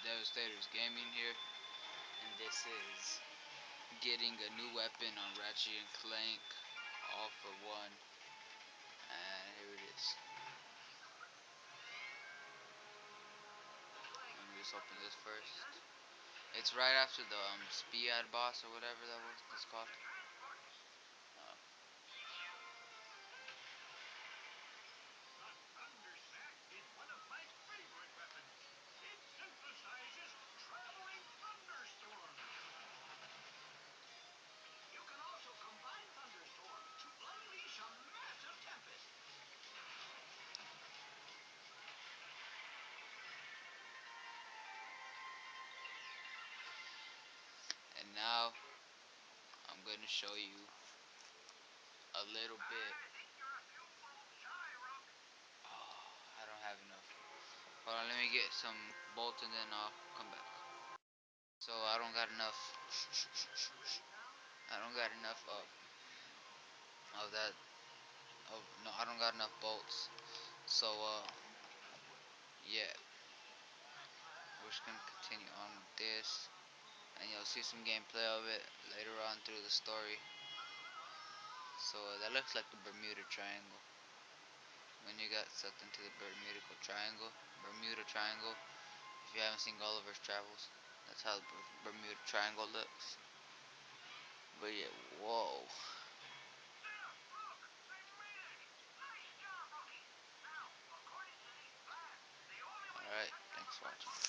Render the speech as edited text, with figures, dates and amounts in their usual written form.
Devastator's Gaming here, and this is getting a new weapon on Ratchet and Clank, all for one, and here it is. Let me just open this first. It's right after the Spiad boss or whatever that was that's called. And now I'm going to show you a little bit. Oh, I don't have enough. Hold on, let me get some bolts and then I'll come back. So I don't got enough. I don't got enough of that. No, I don't got enough bolts. So yeah, we're just gonna continue on with this, and you'll see some gameplay of it later on through the story. So that looks like the Bermuda Triangle. When you got sucked into the Bermuda Triangle. If you haven't seen Gulliver's Travels, that's how the Bermuda Triangle looks. But yeah, whoa. Alright, thanks for watching.